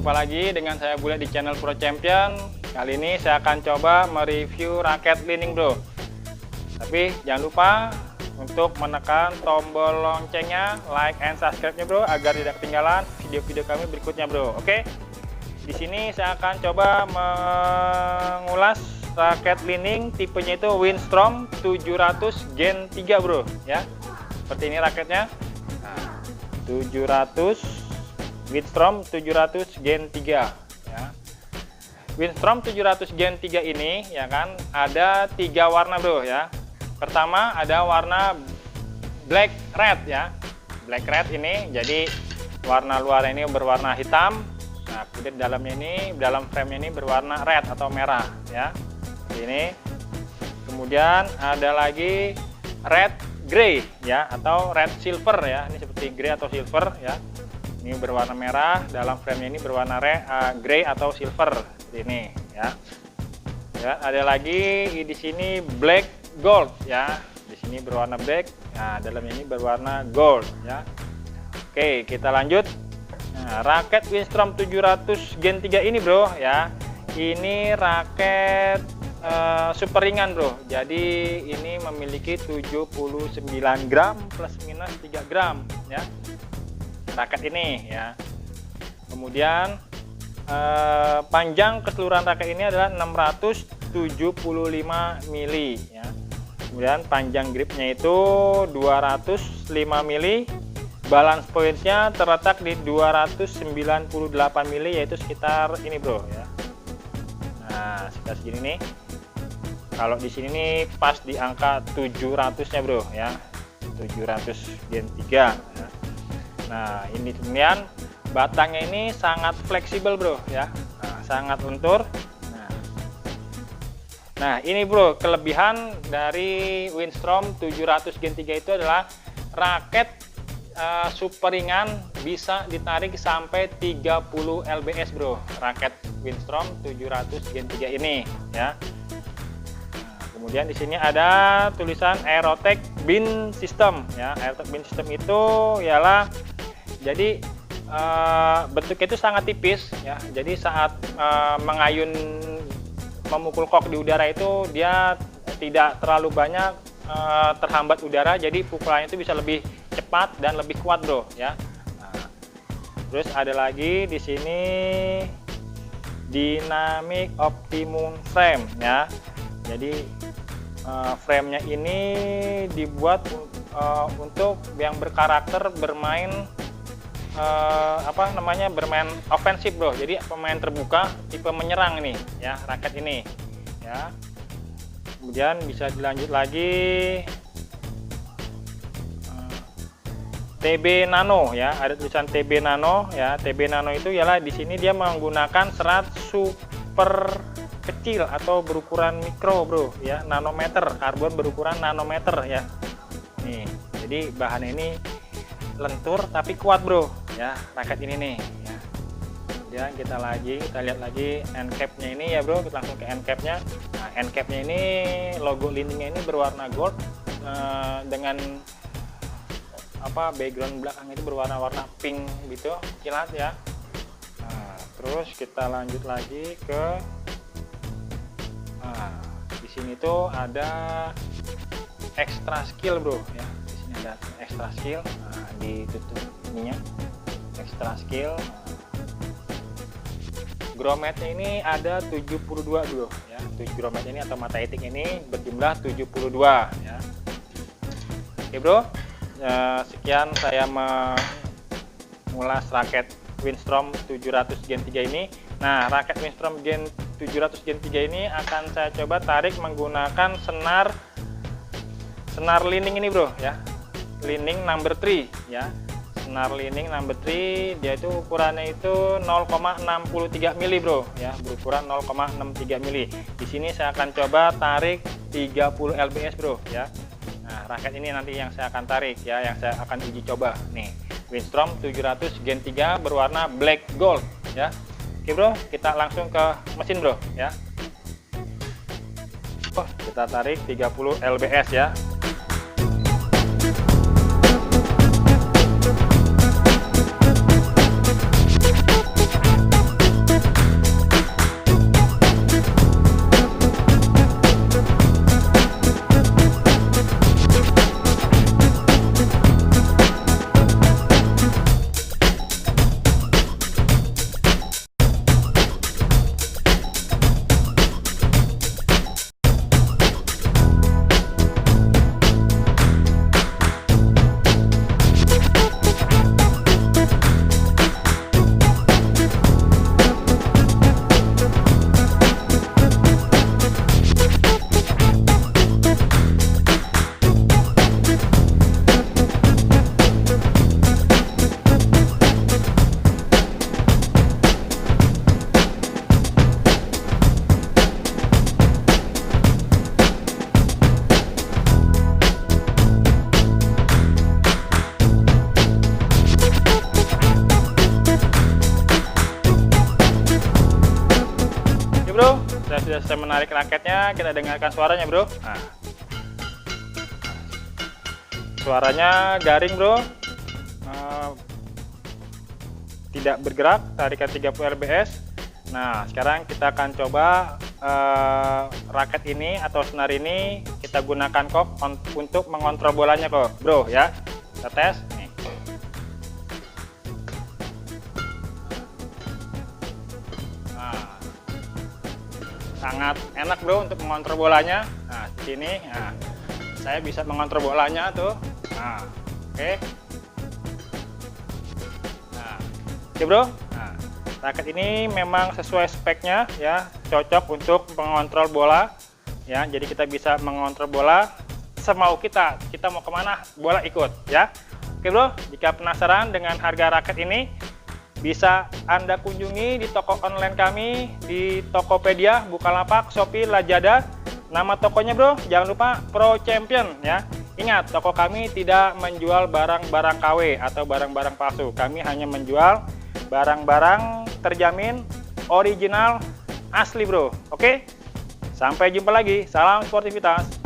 Jumpa lagi dengan saya Bule di channel Pro Champion. Kali ini saya akan coba mereview raket Li-Ning bro. Tapi jangan lupa untuk menekan tombol loncengnya, like and subscribe-nya bro, agar tidak ketinggalan video-video kami berikutnya bro. Oke. Di sini saya akan coba mengulas raket Li-Ning, tipenya itu Windstrom 700 Gen 3 bro ya. Seperti ini raketnya. Nah, 700 Windstrom 700 Gen 3 ya. Windstrom 700 Gen 3 ini ya kan ada 3 warna bro ya. Pertama ada warna black red ya. Black red ini jadi warna luar ini berwarna hitam. Nah, kemudian dalamnya ini, dalam frame ini berwarna red atau merah ya. Ini. Kemudian ada lagi red grey ya atau red silver ya. Ini seperti grey atau silver ya. Ini berwarna merah, dalam frame ini berwarna grey atau silver seperti ini ya. Ya, ada lagi di sini black gold ya. Di sini berwarna black. Nah, dalamnya ini berwarna gold ya. Oke, kita lanjut. Nah, raket Windstrom 700 Gen 3 ini bro ya. Ini raket super ringan bro. Jadi ini memiliki 79 gram plus minus 3 gram ya. Raket ini ya. Kemudian panjang keseluruhan raket ini adalah 675 mili ya. Kemudian panjang gripnya itu 205 mili. Balance pointnya terletak di 298 mili, yaitu sekitar ini bro ya. Nah, sekitar segini nih. Kalau di sini nih pas di angka 700-nya bro ya. 700 Gen 3 ya. Nah, ini kemudian batangnya ini sangat fleksibel bro ya. Nah, sangat lentur. Nah, ini bro kelebihan dari Windstrom 700 Gen 3 itu adalah raket super ringan, bisa ditarik sampai 30 lbs bro. Raket Windstrom 700 Gen 3 ini ya. Nah, kemudian di sini ada tulisan Aerotech Beam System ya. Aerotech Beam System itu ialah jadi bentuknya itu sangat tipis ya. Jadi saat mengayun memukul kok di udara itu dia tidak terlalu banyak terhambat udara, jadi pukulannya itu bisa lebih cepat dan lebih kuat bro ya. Nah, terus ada lagi di sini Dynamic Optimum Frame ya. Jadi frame-nya ini dibuat untuk yang berkarakter bermain bermain ofensif bro. Jadi pemain terbuka, tipe menyerang ini ya, raket ini ya. Kemudian bisa dilanjut lagi TB Nano ya, ada tulisan TB Nano ya. TB Nano itu ialah di sini dia menggunakan serat super kecil atau berukuran mikro bro ya, nanometer, karbon berukuran nanometer ya. Nih, jadi bahan ini lentur tapi kuat bro ya, raket ini nih ya. Kemudian kita lihat lagi end cap-nya ini ya bro. Kita langsung ke end cap-nya. Nah, end cap-nya ini logo Li-Ning-nya ini berwarna gold dengan background belakang itu berwarna-warna pink gitu, kilat ya. Nah, terus kita lanjut lagi ke di sini tuh ada extra skill bro ya. Di sini ada extra skill. Nah, ditutup ininya extra skill. Grommetnya ini ada 72 bro ya. Grommet ini atau mata etik ini berjumlah 72 ya. Oke bro, sekian saya mengulas raket Windstrom 700 Gen 3 ini. Nah, raket Windstrom 700 Gen 3 ini akan saya coba tarik menggunakan senar Li-Ning ini bro ya. Li-Ning number 3 ya. Senar Li-Ning number 3, dia itu ukurannya itu 0,63 mili bro ya, berukuran 0,63 mili. Di sini saya akan coba tarik 30 lbs bro ya. Nah, raket ini nanti yang saya akan tarik ya, yang saya akan uji coba nih. Windstrom 700 Gen 3 berwarna black gold ya. Oke bro, kita langsung ke mesin bro ya. Kita tarik 30 lbs ya. sudah selesai menarik raketnya, kita dengarkan suaranya bro. Nah, suaranya garing bro, tidak bergerak, tarikan 30 lbs. Nah sekarang kita akan coba raket ini atau senar ini kita gunakan kok untuk mengontrol bolanya kok bro ya. Kita tes nih. Nah, sangat enak bro untuk mengontrol bolanya. Nah di sini nah, saya bisa mengontrol bolanya tuh. Nah oke. Nah oke bro. Nah, raket ini memang sesuai speknya ya, cocok untuk mengontrol bola ya. Jadi kita bisa mengontrol bola semau kita mau kemana bola ikut ya. Oke bro, jika penasaran dengan harga raket ini bisa Anda kunjungi di toko online kami di Tokopedia, Bukalapak, Shopee, Lazada. Nama tokonya bro jangan lupa Pro Champion ya. Ingat, toko kami tidak menjual barang-barang KW atau barang-barang palsu. Kami hanya menjual barang-barang terjamin original asli bro. Oke, sampai jumpa lagi, salam sportivitas.